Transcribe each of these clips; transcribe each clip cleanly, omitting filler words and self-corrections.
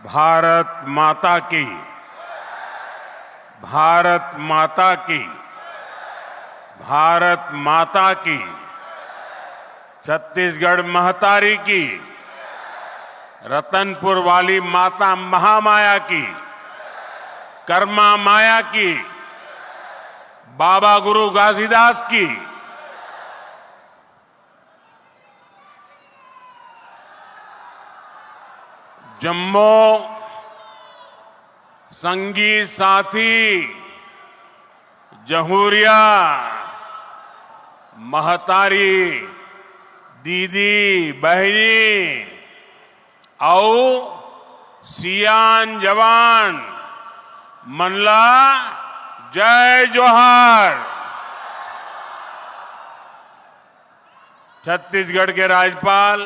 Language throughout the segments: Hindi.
भारत माता की, भारत माता की, भारत माता की। छत्तीसगढ़ महतारी की, रतनपुर वाली माता महामाया की, कर्मा माया की, बाबा गुरु घासीदास की। जम्मो संगी साथी जहूरिया महतारी दीदी बहनी औ सियान जवान मनला जय जोहार। छत्तीसगढ़ के राज्यपाल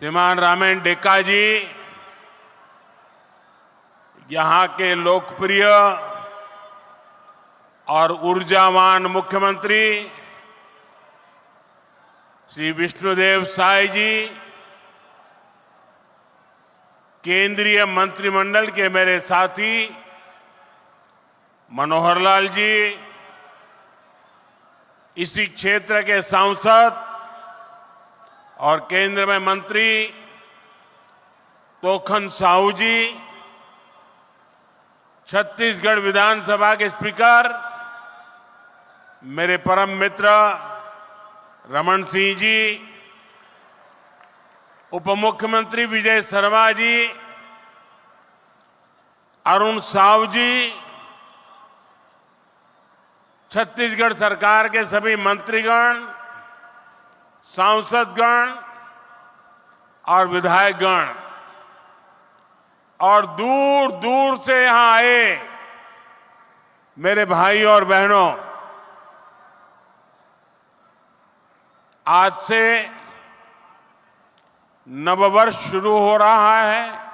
श्रीमान रामेन डेका जी, यहां के लोकप्रिय और ऊर्जावान मुख्यमंत्री श्री विष्णुदेव साय जी, केंद्रीय मंत्रिमंडल के मेरे साथी मनोहर लाल जी, इसी क्षेत्र के सांसद और केंद्र में मंत्री तोखन साहू जी, छत्तीसगढ़ विधानसभा के स्पीकर मेरे परम मित्र रमन सिंह जी, उप मुख्यमंत्री विजय शर्मा जी, अरुण साव जी, छत्तीसगढ़ सरकार के सभी मंत्रीगण, सांसदगण और विधायकगण और दूर दूर से यहां आए मेरे भाई और बहनों, आज से नववर्ष शुरू हो रहा है।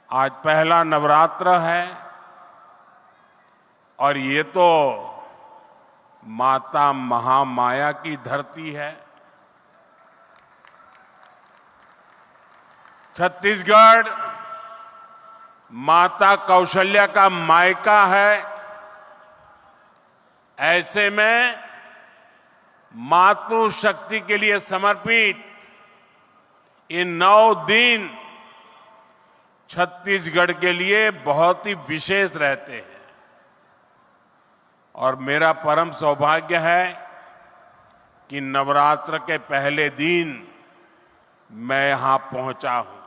आज पहला नवरात्र है और ये तो माता महामाया की धरती है। छत्तीसगढ़ माता कौशल्या का मायका है। ऐसे में मातृशक्ति के लिए समर्पित ये 9 दिन छत्तीसगढ़ के लिए बहुत ही विशेष रहते हैं और मेरा परम सौभाग्य है कि नवरात्र के पहले दिन मैं यहां पहुंचा हूं।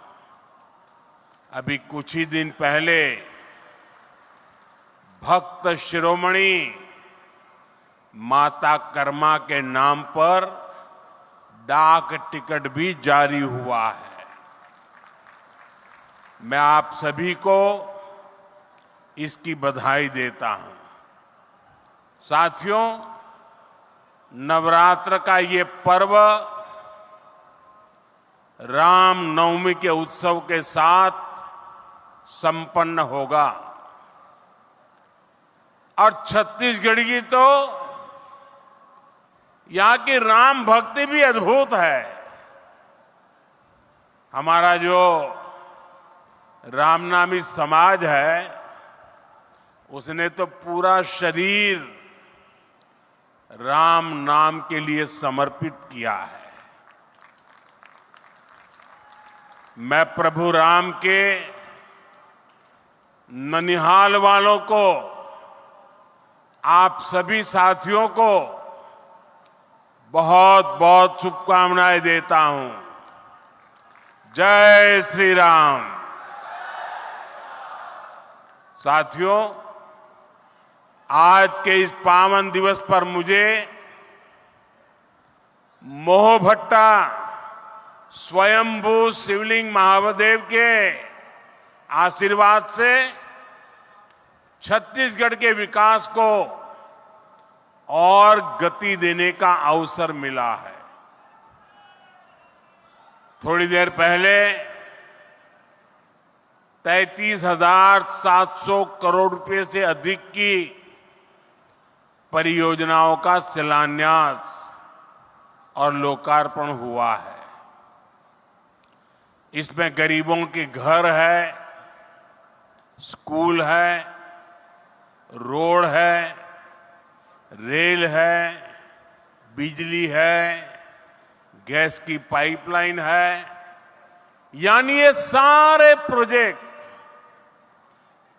अभी कुछ ही दिन पहले भक्त शिरोमणि माता कर्मा के नाम पर डाक टिकट भी जारी हुआ है। मैं आप सभी को इसकी बधाई देता हूं। साथियों, नवरात्र का ये पर्व राम नवमी के उत्सव के साथ संपन्न होगा और छत्तीसगढ़ की तो यहां की राम भक्ति भी अद्भुत है। हमारा जो रामनामी समाज है उसने तो पूरा शरीर राम नाम के लिए समर्पित किया है। मैं प्रभु राम के ननिहाल वालों को, आप सभी साथियों को बहुत बहुत शुभकामनाएं देता हूं। जय श्री राम। साथियों, आज के इस पावन दिवस पर मुझे मोहभट्टा स्वयंभू शिवलिंग महादेव के आशीर्वाद से छत्तीसगढ़ के विकास को और गति देने का अवसर मिला है। थोड़ी देर पहले 33,700 करोड़ रुपए से अधिक की परियोजनाओं का शिलान्यास और लोकार्पण हुआ है। इसमें गरीबों के घर है, स्कूल है, रोड है, रेल है, बिजली है, गैस की पाइपलाइन है, यानी ये सारे प्रोजेक्ट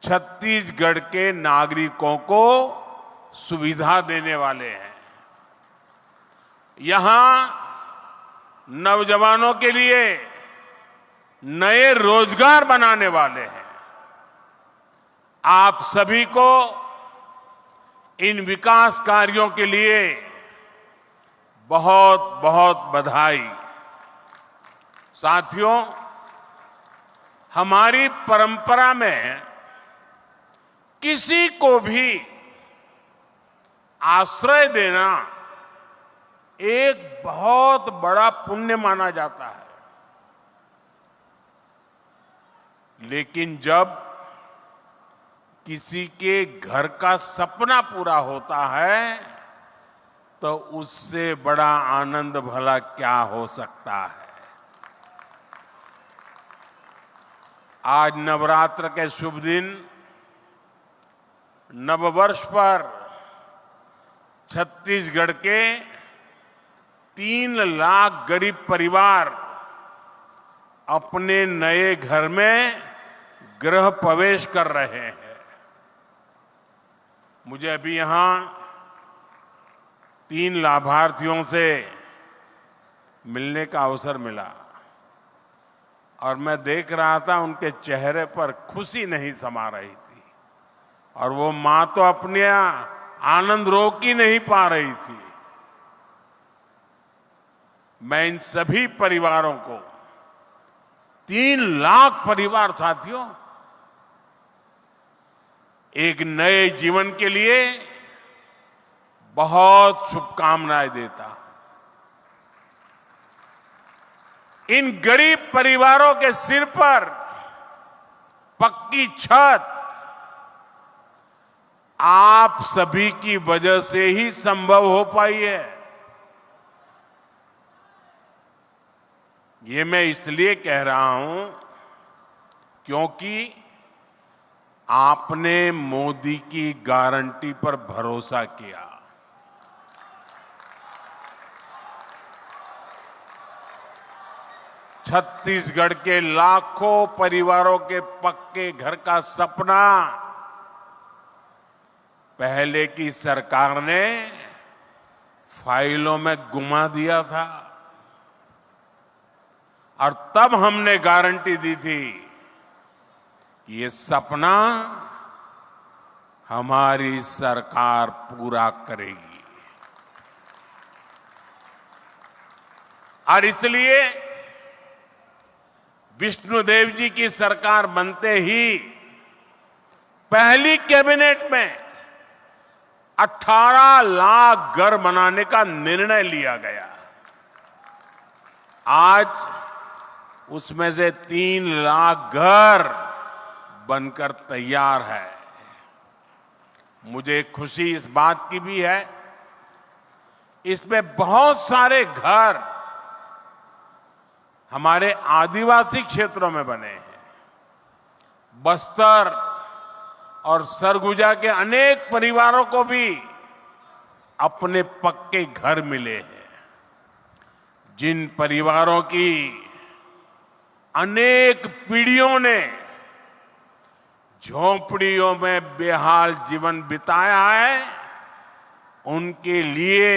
छत्तीसगढ़ के नागरिकों को सुविधा देने वाले हैं। यहां नौजवानों के लिए नए रोजगार बनाने वाले हैं। आप सभी को इन विकास कार्यों के लिए बहुत बहुत बधाई। साथियों, हमारी परंपरा में किसी को भी आश्रय देना एक बहुत बड़ा पुण्य माना जाता है। लेकिन जब किसी के घर का सपना पूरा होता है तो उससे बड़ा आनंद भला क्या हो सकता है। आज नवरात्र के शुभ दिन, नववर्ष पर छत्तीसगढ़ के 3 लाख गरीब परिवार अपने नए घर में गृह प्रवेश कर रहे हैं। मुझे अभी यहां 3 लाभार्थियों से मिलने का अवसर मिला और मैं देख रहा था उनके चेहरे पर खुशी नहीं समा रही थी और वो मां तो अपने आनंद रोक ही नहीं पा रही थी। मैं इन सभी परिवारों को, 3 लाख परिवार साथियों, एक नए जीवन के लिए बहुत शुभकामनाएं देता। इन गरीब परिवारों के सिर पर पक्की छत आप सभी की वजह से ही संभव हो पाई है। ये मैं इसलिए कह रहा हूं क्योंकि आपने मोदी की गारंटी पर भरोसा किया। छत्तीसगढ़ के लाखों परिवारों के पक्के घर का सपना पहले की सरकार ने फाइलों में गुमा दिया था और तब हमने गारंटी दी थी ये सपना हमारी सरकार पूरा करेगी। और इसलिए विष्णुदेव जी की सरकार बनते ही पहली कैबिनेट में 18 लाख घर बनाने का निर्णय लिया गया। आज उसमें से 3 लाख घर बनकर तैयार है। मुझे खुशी इस बात की भी है, इसमें बहुत सारे घर हमारे आदिवासी क्षेत्रों में बने हैं। बस्तर और सरगुजा के अनेक परिवारों को भी अपने पक्के घर मिले हैं। जिन परिवारों की अनेक पीढ़ियों ने झोंपड़ियों में बेहाल जीवन बिताया है, उनके लिए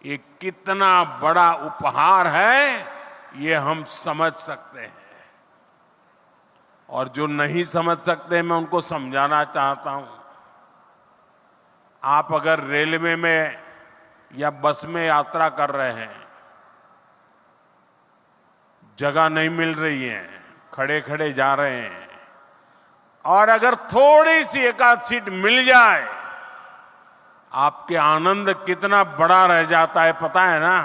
ये कितना बड़ा उपहार है ये हम समझ सकते हैं। और जो नहीं समझ सकते मैं उनको समझाना चाहता हूं। आप अगर रेलवे में या बस में यात्रा कर रहे हैं, जगह नहीं मिल रही है, खड़े खड़े जा रहे हैं और अगर थोड़ी सी एकाध सीट मिल जाए, आपके आनंद कितना बड़ा रह जाता है पता है ना।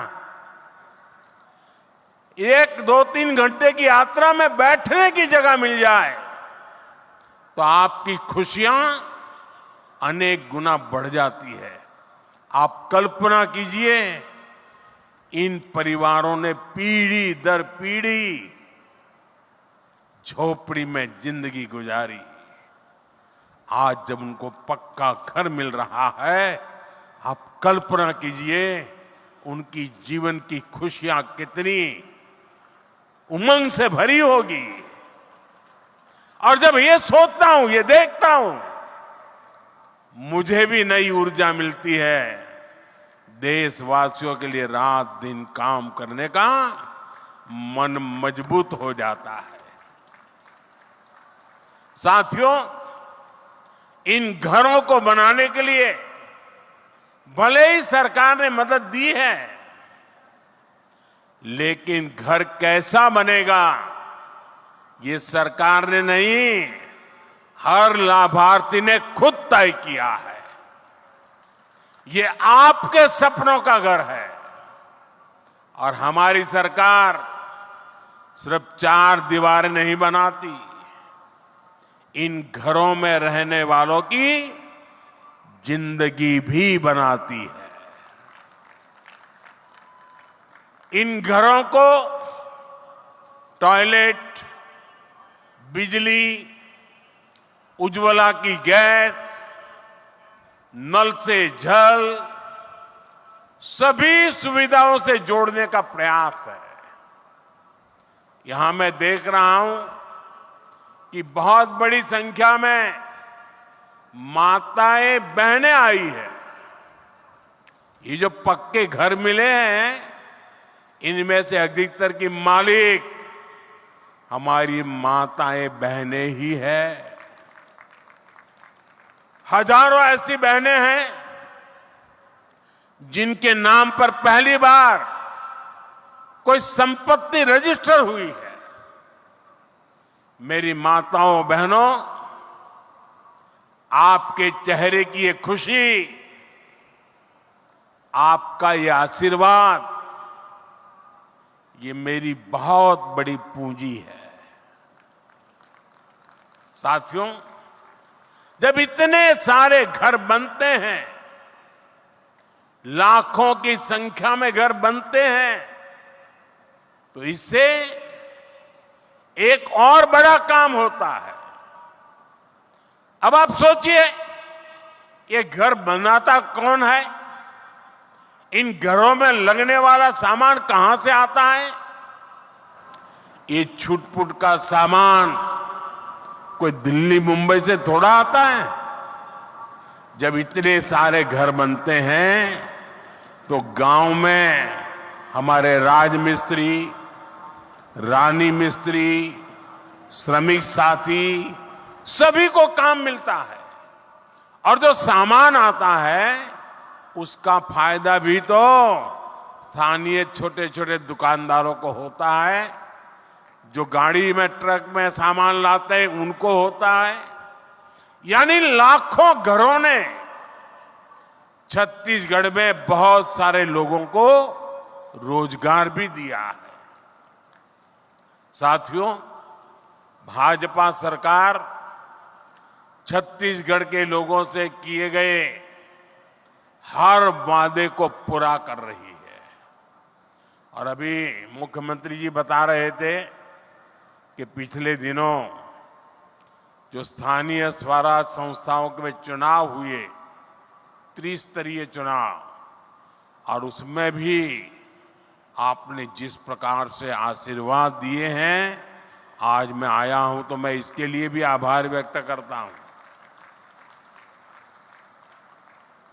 1, 2, 3 घंटे की यात्रा में बैठने की जगह मिल जाए तो आपकी खुशियां अनेक गुना बढ़ जाती है। आप कल्पना कीजिए, इन परिवारों ने पीढ़ी दर पीढ़ी झोपड़ी में जिंदगी गुजारी। आज जब उनको पक्का घर मिल रहा है, आप कल्पना कीजिए उनकी जीवन की खुशियां कितनी उमंग से भरी होगी। और जब ये सोचता हूं, ये देखता हूं, मुझे भी नई ऊर्जा मिलती है देशवासियों के लिए रात दिन काम करने का मन मजबूत हो जाता है। साथियों, इन घरों को बनाने के लिए भले ही सरकार ने मदद दी है, लेकिन घर कैसा बनेगा ये सरकार ने नहीं, हर लाभार्थी ने खुद तय किया है। ये आपके सपनों का घर है और हमारी सरकार सिर्फ 4 दीवारें नहीं बनाती, इन घरों में रहने वालों की जिंदगी भी बनाती है। इन घरों को टॉयलेट, बिजली, उज्ज्वला की गैस, नल से जल, सभी सुविधाओं से जोड़ने का प्रयास है। यहां मैं देख रहा हूं कि बहुत बड़ी संख्या में माताएं बहनें आई है। ये जो पक्के घर मिले हैं, इनमें से अधिकतर की मालिक हमारी माताएं बहनें ही है। हजारों ऐसी बहनें हैं जिनके नाम पर पहली बार कोई संपत्ति रजिस्टर हुई है। मेरी माताओं बहनों, आपके चेहरे की ये खुशी, आपका ये आशीर्वाद, ये मेरी बहुत बड़ी पूंजी है। साथियों, जब इतने सारे घर बनते हैं, लाखों की संख्या में घर बनते हैं, तो इससे एक और बड़ा काम होता है। अब आप सोचिए, ये घर बनाता कौन है? इन घरों में लगने वाला सामान कहां से आता है? ये छुटपुट का सामान कोई दिल्ली मुंबई से थोड़ा आता है। जब इतने सारे घर बनते हैं तो गांव में हमारे राजमिस्त्री, रानी मिस्त्री, श्रमिक साथी, सभी को काम मिलता है। और जो सामान आता है उसका फायदा भी तो स्थानीय छोटे छोटे दुकानदारों को होता है, जो गाड़ी में, ट्रक में सामान लाते हैं उनको होता है। यानी लाखों घरों ने छत्तीसगढ़ में बहुत सारे लोगों को रोजगार भी दिया है। साथियों, भाजपा सरकार छत्तीसगढ़ के लोगों से किए गए हर वादे को पूरा कर रही है। और अभी मुख्यमंत्री जी बता रहे थे कि पिछले दिनों जो स्थानीय स्वराज संस्थाओं के चुनाव हुए, त्रिस्तरीय चुनाव, और उसमें भी आपने जिस प्रकार से आशीर्वाद दिए हैं, आज मैं आया हूं तो मैं इसके लिए भी आभार व्यक्त करता हूं।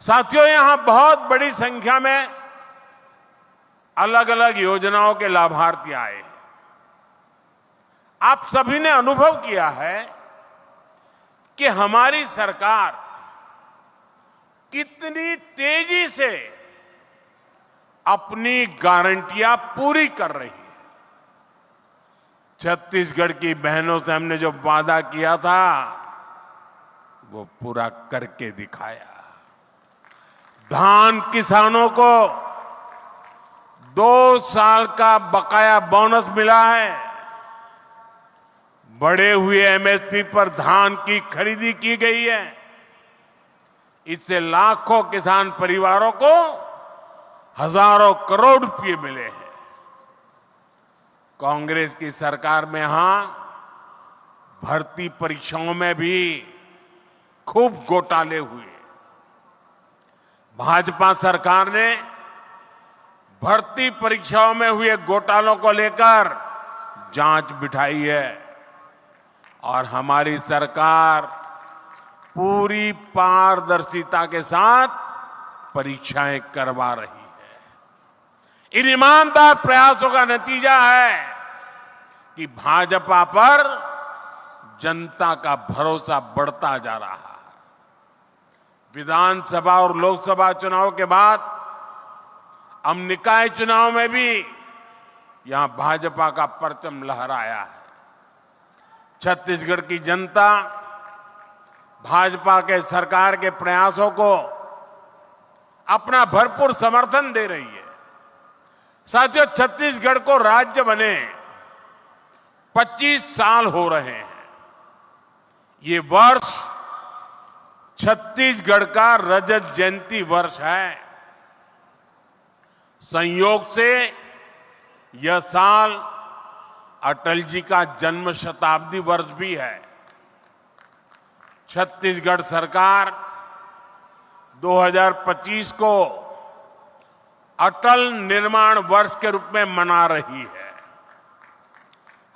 साथियों, यहां बहुत बड़ी संख्या में अलग अलग योजनाओं के लाभार्थी आए। आप सभी ने अनुभव किया है कि हमारी सरकार कितनी तेजी से अपनी गारंटियां पूरी कर रही है। छत्तीसगढ़ की बहनों से हमने जो वादा किया था वो पूरा करके दिखाया। धान किसानों को 2 साल का बकाया बोनस मिला है। बढ़े हुए एमएसपी पर धान की खरीदी की गई है। इससे लाखों किसान परिवारों को हजारों करोड़ रुपए मिले हैं। कांग्रेस की सरकार में यहां भर्ती परीक्षाओं में भी खूब घोटाले हुए। भाजपा सरकार ने भर्ती परीक्षाओं में हुए घोटालों को लेकर जांच बिठाई है और हमारी सरकार पूरी पारदर्शिता के साथ परीक्षाएं करवा रही है। इन ईमानदार प्रयासों का नतीजा है कि भाजपा पर जनता का भरोसा बढ़ता जा रहा है। विधानसभा और लोकसभा चुनाव के बाद हम निकाय चुनाव में भी यहां भाजपा का परचम लहराया है। छत्तीसगढ़ की जनता भाजपा के सरकार के प्रयासों को अपना भरपूर समर्थन दे रही है। साथियों, छत्तीसगढ़ को राज्य बने 25 साल हो रहे हैं। ये वर्ष छत्तीसगढ़ का रजत जयंती वर्ष है। संयोग से यह साल अटल जी का जन्म शताब्दी वर्ष भी है। छत्तीसगढ़ सरकार 2025 को अटल निर्माण वर्ष के रूप में मना रही है।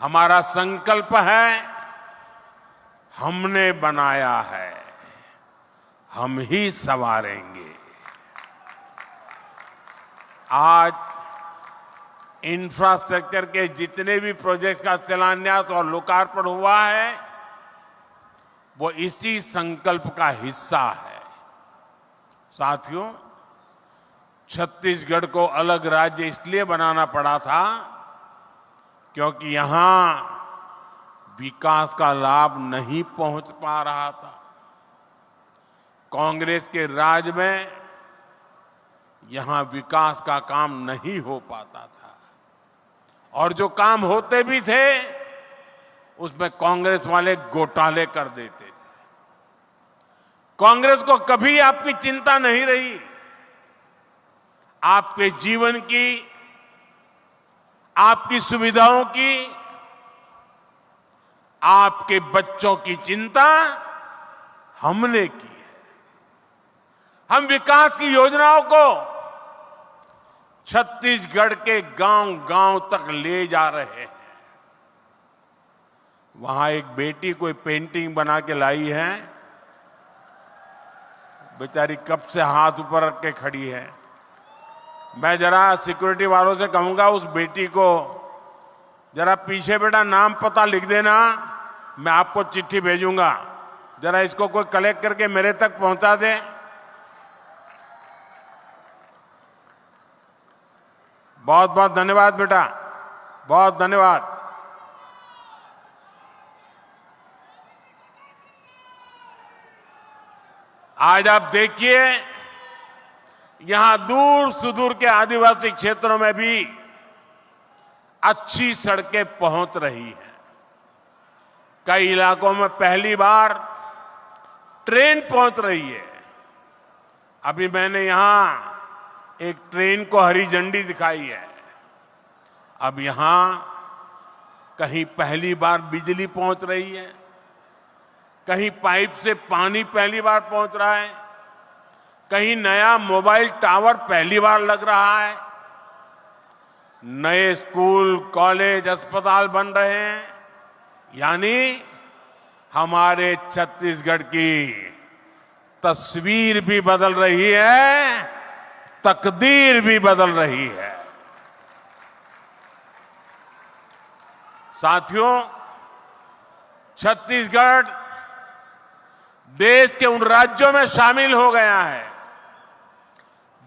हमारा संकल्प है, हमने बनाया है, हम ही संवारेंगे। आज इंफ्रास्ट्रक्चर के जितने भी प्रोजेक्ट्स का शिलान्यास और लोकार्पण हुआ है, वो इसी संकल्प का हिस्सा है। साथियों, छत्तीसगढ़ को अलग राज्य इसलिए बनाना पड़ा था क्योंकि यहां विकास का लाभ नहीं पहुंच पा रहा था। कांग्रेस के राज में यहां विकास का काम नहीं हो पाता था और जो काम होते भी थे उसमें कांग्रेस वाले घोटाले कर देते थे। कांग्रेस को कभी आपकी चिंता नहीं रही। आपके जीवन की, आपकी सुविधाओं की, आपके बच्चों की चिंता हमने की है। हम विकास की योजनाओं को छत्तीसगढ़ के गांव-गांव तक ले जा रहे हैं। वहां एक बेटी कोई पेंटिंग बना के लाई है, बेचारी कब से हाथ ऊपर रख के खड़ी है। मैं जरा सिक्योरिटी वालों से कहूंगा उस बेटी को जरा पीछे बेटा नाम पता लिख देना, मैं आपको चिट्ठी भेजूंगा, जरा इसको कोई कलेक्ट करके मेरे तक पहुंचा दे। बहुत बहुत धन्यवाद बेटा, बहुत धन्यवाद। आज आप देखिए यहां दूर सुदूर के आदिवासी क्षेत्रों में भी अच्छी सड़कें पहुंच रही हैं। कई इलाकों में पहली बार ट्रेन पहुंच रही है। अभी मैंने यहां एक ट्रेन को हरी झंडी दिखाई है। अब यहां कहीं पहली बार बिजली पहुंच रही है, कहीं पाइप से पानी पहली बार पहुंच रहा है, कहीं नया मोबाइल टावर पहली बार लग रहा है, नए स्कूल, कॉलेज, अस्पताल बन रहे हैं। यानी हमारे छत्तीसगढ़ की तस्वीर भी बदल रही है, तकदीर भी बदल रही है। साथियों, छत्तीसगढ़ देश के उन राज्यों में शामिल हो गया है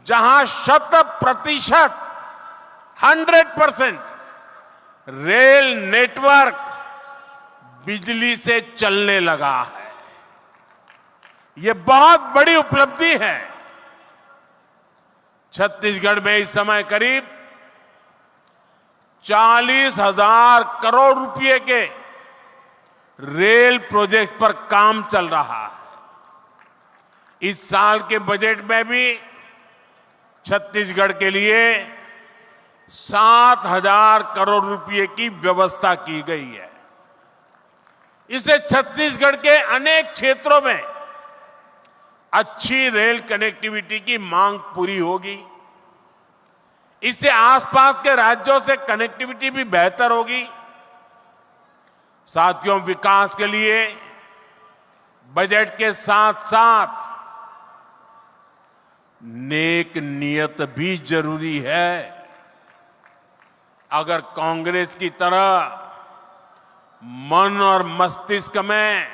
जहां 100% 100% रेल नेटवर्क बिजली से चलने लगा है। ये बहुत बड़ी उपलब्धि है। छत्तीसगढ़ में इस समय करीब 40,000 करोड़ रुपए के रेल प्रोजेक्ट पर काम चल रहा है। इस साल के बजट में भी छत्तीसगढ़ के लिए 7,000 करोड़ रुपए की व्यवस्था की गई है। इससे छत्तीसगढ़ के अनेक क्षेत्रों में अच्छी रेल कनेक्टिविटी की मांग पूरी होगी। इससे आसपास के राज्यों से कनेक्टिविटी भी बेहतर होगी। साथियों, विकास के लिए बजट के साथ साथ नेक नियत भी जरूरी है। अगर कांग्रेस की तरह मन और मस्तिष्क में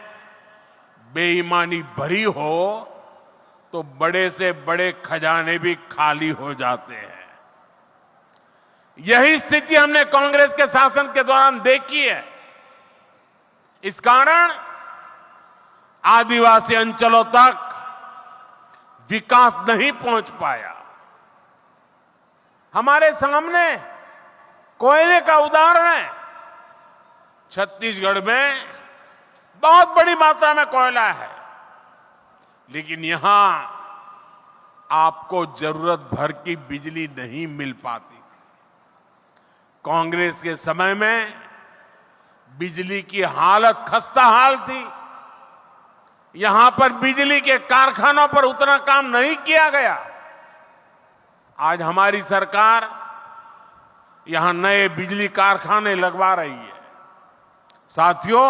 बेईमानी भरी हो तो बड़े से बड़े खजाने भी खाली हो जाते हैं। यही स्थिति हमने कांग्रेस के शासन के दौरान देखी है। इस कारण आदिवासी अंचलों तक विकास नहीं पहुंच पाया। हमारे सामने कोयले का उदाहरण है। छत्तीसगढ़ में बहुत बड़ी मात्रा में कोयला है, लेकिन यहां आपको जरूरत भर की बिजली नहीं मिल पाती थी। कांग्रेस के समय में बिजली की हालत खस्ता हाल थी। यहां पर बिजली के कारखानों पर उतना काम नहीं किया गया। आज हमारी सरकार यहां नए बिजली कारखाने लगवा रही है। साथियों,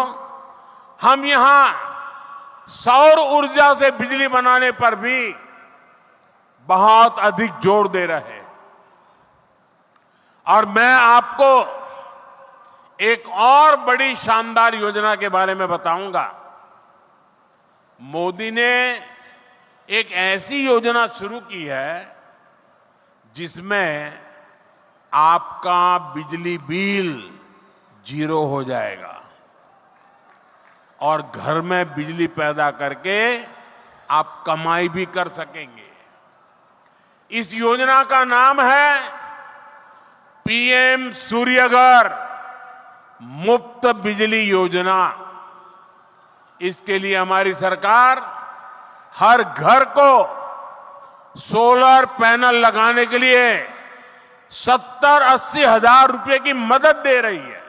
हम यहां सौर ऊर्जा से बिजली बनाने पर भी बहुत अधिक जोर दे रहे हैं। और मैं आपको एक और बड़ी शानदार योजना के बारे में बताऊंगा। मोदी ने एक ऐसी योजना शुरू की है जिसमें आपका बिजली बिल 0 हो जाएगा और घर में बिजली पैदा करके आप कमाई भी कर सकेंगे। इस योजना का नाम है पीएम सूर्यघर मुफ्त बिजली योजना। इसके लिए हमारी सरकार हर घर को सोलर पैनल लगाने के लिए 70-80 हजार रुपए की मदद दे रही है।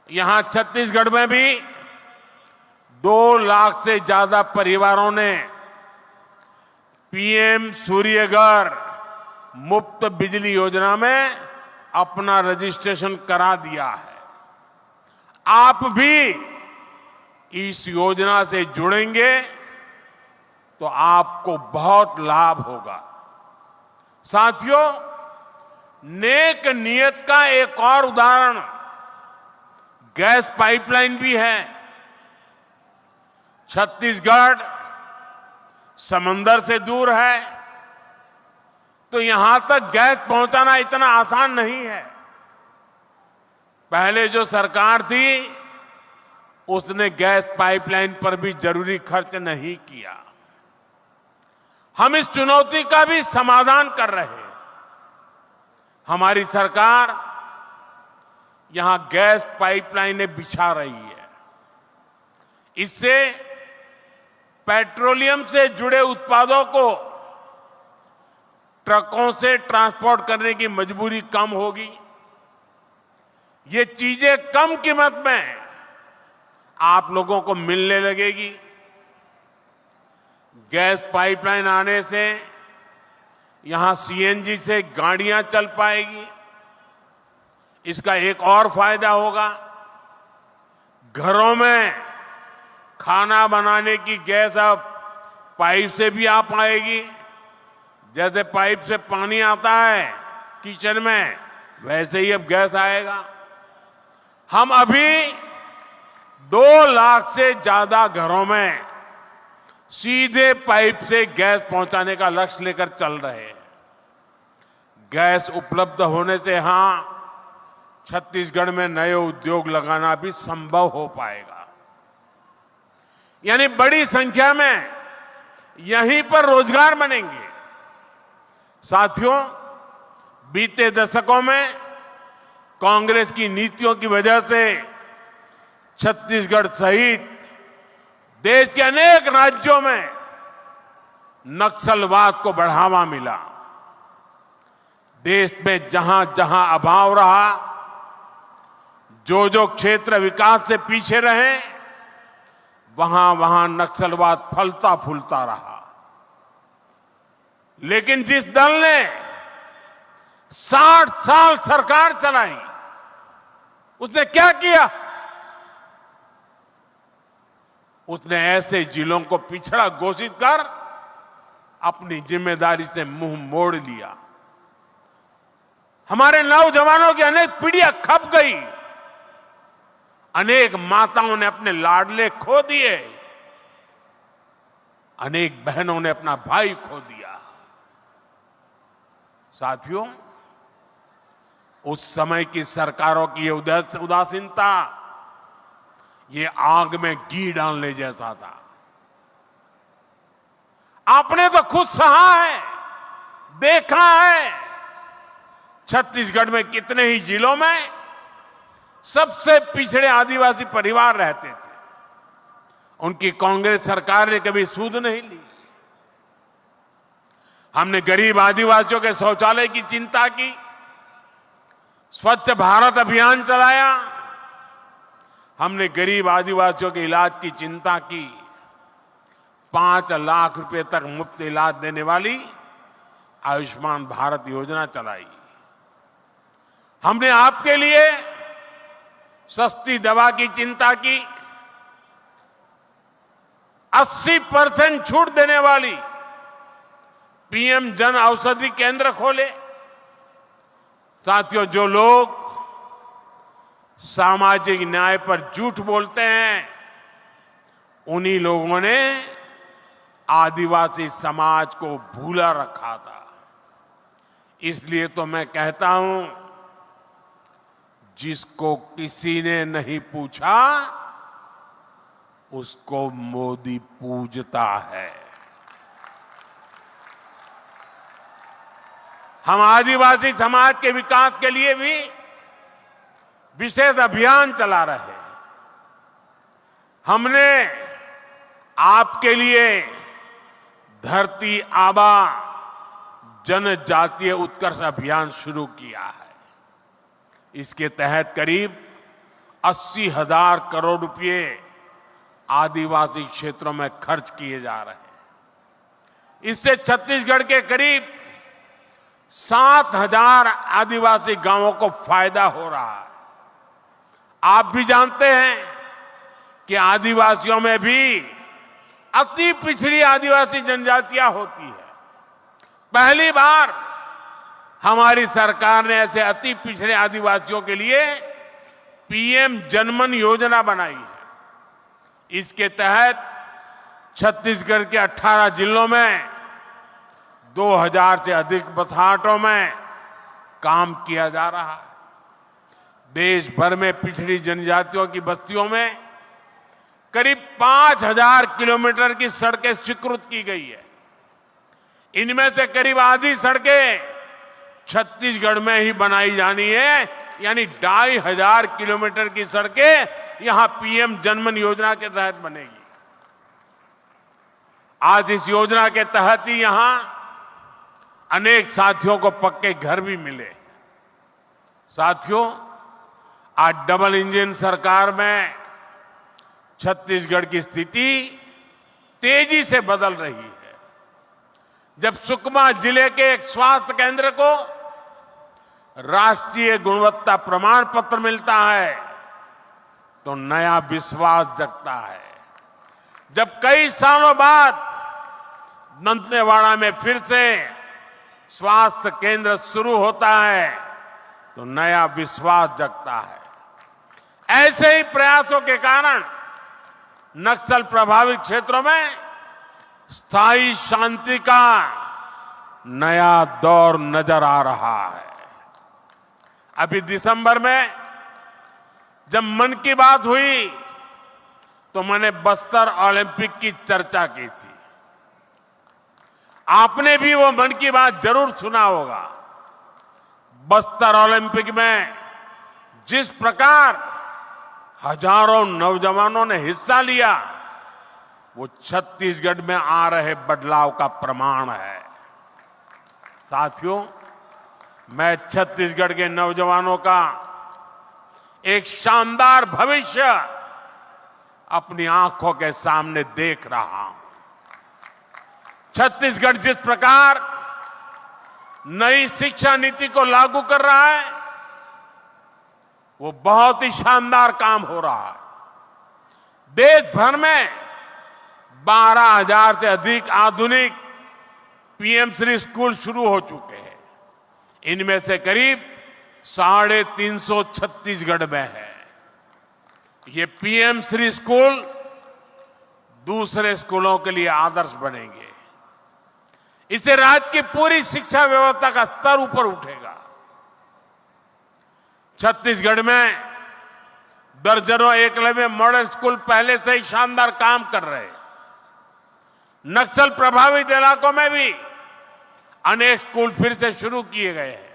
यहां छत्तीसगढ़ में भी 2 लाख से ज्यादा परिवारों ने पीएम सूर्यघर मुफ्त बिजली योजना में अपना रजिस्ट्रेशन करा दिया है। आप भी इस योजना से जुड़ेंगे तो आपको बहुत लाभ होगा। साथियों, नेक नियत का एक और उदाहरण गैस पाइपलाइन भी है। छत्तीसगढ़ समंदर से दूर है, तो यहां तक गैस पहुंचाना इतना आसान नहीं है। पहले जो सरकार थी उसने गैस पाइपलाइन पर भी जरूरी खर्च नहीं किया। हम इस चुनौती का भी समाधान कर रहे हैं। हमारी सरकार यहां गैस पाइपलाइनें बिछा रही है। इससे पेट्रोलियम से जुड़े उत्पादों को ट्रकों से ट्रांसपोर्ट करने की मजबूरी कम होगी। ये चीजें कम कीमत में आप लोगों को मिलने लगेगी। गैस पाइपलाइन आने से यहां सीएनजी से गाड़ियां चल पाएगी। इसका एक और फायदा होगा, घरों में खाना बनाने की गैस अब पाइप से भी आ पाएगी। जैसे पाइप से पानी आता है किचन में, वैसे ही अब गैस आएगा। हम अभी 2 लाख से ज्यादा घरों में सीधे पाइप से गैस पहुंचाने का लक्ष्य लेकर चल रहे हैं। गैस उपलब्ध होने से यहां छत्तीसगढ़ में नए उद्योग लगाना भी संभव हो पाएगा। यानी बड़ी संख्या में यहीं पर रोजगार बनेंगे। साथियों, बीते दशकों में कांग्रेस की नीतियों की वजह से छत्तीसगढ़ सहित देश के अनेक राज्यों में नक्सलवाद को बढ़ावा मिला। देश में जहां जहां अभाव रहा, जो जो क्षेत्र विकास से पीछे रहे वहां वहां नक्सलवाद फलता फूलता रहा। लेकिन जिस दल ने 60 साल सरकार चलाई उसने क्या किया? उसने ऐसे जिलों को पिछड़ा घोषित कर अपनी जिम्मेदारी से मुंह मोड़ लिया। हमारे नौजवानों की अनेक पीढ़ियां खप गई, अनेक माताओं ने अपने लाडले खो दिए, अनेक बहनों ने अपना भाई खो दिया। साथियों, उस समय की सरकारों की ये उदासीनता ये आग में घी डालने जैसा था। आपने तो खुद सहा है, देखा है, छत्तीसगढ़ में कितने ही जिलों में सबसे पिछड़े आदिवासी परिवार रहते थे। उनकी कांग्रेस सरकार ने कभी सूद नहीं ली। हमने गरीब आदिवासियों के शौचालय की चिंता की, स्वच्छ भारत अभियान चलाया, हमने गरीब आदिवासियों के इलाज की चिंता की, 5 लाख रुपए तक मुफ्त इलाज देने वाली आयुष्मान भारत योजना चलाई। हमने आपके लिए सस्ती दवा की चिंता की, 80% छूट देने वाली पीएम जन औषधि केंद्र खोले। साथियों, जो लोग सामाजिक न्याय पर झूठ बोलते हैं उन्हीं लोगों ने आदिवासी समाज को भूला रखा था। इसलिए तो मैं कहता हूं, जिसको किसी ने नहीं पूछा उसको मोदी पूजता है। हम आदिवासी समाज के विकास के लिए भी विशेष अभियान चला रहे हैं। हमने आपके लिए धरती आबा जनजातीय उत्कर्ष अभियान शुरू किया है। इसके तहत करीब 80,000 करोड़ रुपए आदिवासी क्षेत्रों में खर्च किए जा रहे हैं। इससे छत्तीसगढ़ के करीब 7,000 आदिवासी गांवों को फायदा हो रहा है। आप भी जानते हैं कि आदिवासियों में भी अति पिछड़ी आदिवासी जनजातियां होती है। पहली बार हमारी सरकार ने ऐसे अति पिछड़े आदिवासियों के लिए पीएम जनमन योजना बनाई है। इसके तहत छत्तीसगढ़ के 18 जिलों में 2000 से अधिक बसाहटों में काम किया जा रहा है। देश भर में पिछड़ी जनजातियों की बस्तियों में करीब 5000 किलोमीटर की सड़कें स्वीकृत की गई है। इनमें से करीब आधी सड़कें छत्तीसगढ़ में ही बनाई जानी है, यानी 2500 किलोमीटर की सड़कें यहां पीएम जनमन योजना के तहत बनेगी। आज इस योजना के तहत ही यहां अनेक साथियों को पक्के घर भी मिले। साथियों, आज डबल इंजन सरकार में छत्तीसगढ़ की स्थिति तेजी से बदल रही है। जब सुकमा जिले के एक स्वास्थ्य केंद्र को राष्ट्रीय गुणवत्ता प्रमाण पत्र मिलता है तो नया विश्वास जगता है। जब कई सालों बाद दंतेवाड़ा में फिर से स्वास्थ्य केंद्र शुरू होता है तो नया विश्वास जगता है। ऐसे ही प्रयासों के कारण नक्सल प्रभावित क्षेत्रों में स्थायी शांति का नया दौर नजर आ रहा है। अभी दिसंबर में जब मन की बात हुई तो मैंने बस्तर ओलंपिक की चर्चा की थी। आपने भी वो मन की बात जरूर सुना होगा। बस्तर ओलंपिक में जिस प्रकार हजारों नौजवानों ने हिस्सा लिया वो छत्तीसगढ़ में आ रहे बदलाव का प्रमाण है। साथियों, मैं छत्तीसगढ़ के नौजवानों का एक शानदार भविष्य अपनी आंखों के सामने देख रहा हूं। छत्तीसगढ़ जिस प्रकार नई शिक्षा नीति को लागू कर रहा है, वो बहुत ही शानदार काम हो रहा है। देश भर में 12,000 से अधिक आधुनिक पीएम-श्री स्कूल शुरू हो चुके हैं। इनमें से करीब 350 छत्तीसगढ़ में है। ये पीएम-श्री स्कूल दूसरे स्कूलों के लिए आदर्श बनेंगे। इससे राज्य की पूरी शिक्षा व्यवस्था का स्तर ऊपर उठेगा। छत्तीसगढ़ में दर्जनों एकलव्य मॉडल स्कूल पहले से ही शानदार काम कर रहे हैं। नक्सल प्रभावित इलाकों में भी अनेक स्कूल फिर से शुरू किए गए हैं।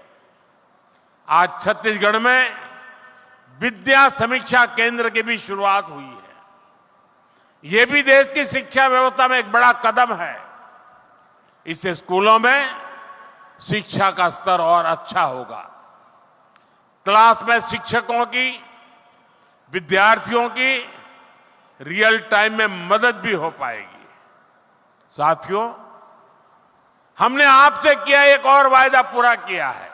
आज छत्तीसगढ़ में विद्या समीक्षा केंद्र की भी शुरुआत हुई है। यह भी देश की शिक्षा व्यवस्था में एक बड़ा कदम है। इससे स्कूलों में शिक्षा का स्तर और अच्छा होगा। क्लास में शिक्षकों की, विद्यार्थियों की रियल टाइम में मदद भी हो पाएगी। साथियों, हमने आपसे किया एक और वायदा पूरा किया है।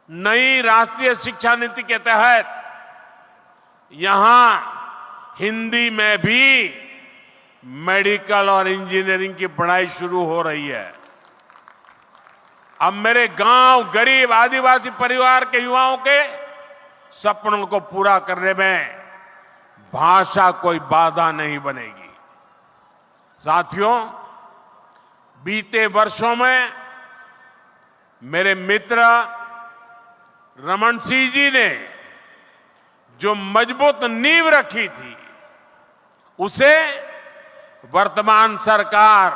नई राष्ट्रीय शिक्षा नीति के तहत यहां हिंदी में भी मेडिकल और इंजीनियरिंग की पढ़ाई शुरू हो रही है। अब मेरे गांव, गरीब आदिवासी परिवार के युवाओं के सपनों को पूरा करने में भाषा कोई बाधा नहीं बनेगी। साथियों, बीते वर्षों में मेरे मित्र रमन सिंह जी ने जो मजबूत नींव रखी थी, उसे वर्तमान सरकार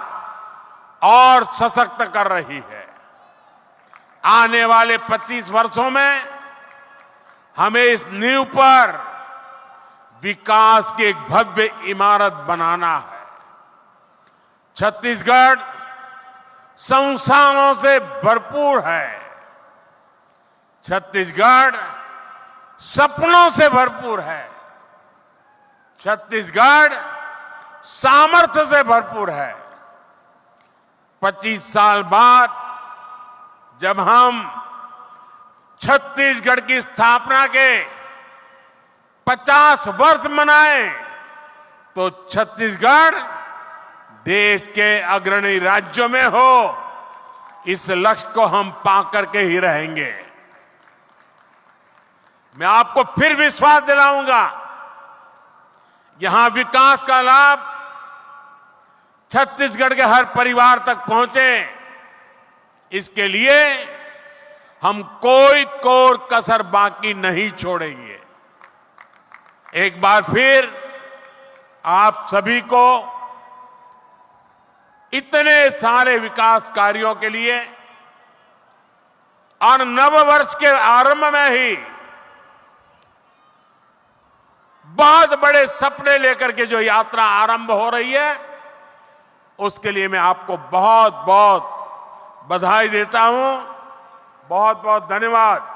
और सशक्त कर रही है। आने वाले 25 वर्षों में हमें इस नींव पर विकास की एक भव्य इमारत बनाना है। छत्तीसगढ़ संसाधनों से भरपूर है। छत्तीसगढ़ सपनों से भरपूर है। छत्तीसगढ़ सामर्थ्य से भरपूर है। 25 साल बाद जब हम छत्तीसगढ़ की स्थापना के 50 वर्ष मनाएं, तो छत्तीसगढ़ देश के अग्रणी राज्यों में हो, इस लक्ष्य को हम पाकर के ही रहेंगे। मैं आपको फिर विश्वास दिलाऊंगा, यहां विकास का लाभ छत्तीसगढ़ के हर परिवार तक पहुंचे, इसके लिए हम कोई कोर कसर बाकी नहीं छोड़ेंगे। एक बार फिर आप सभी को इतने सारे विकास कार्यों के लिए और नव वर्ष के आरंभ में ही बहुत बड़े सपने लेकर के जो यात्रा आरंभ हो रही है, उसके लिए मैं आपको बहुत बहुत बधाई देता हूं। बहुत बहुत धन्यवाद।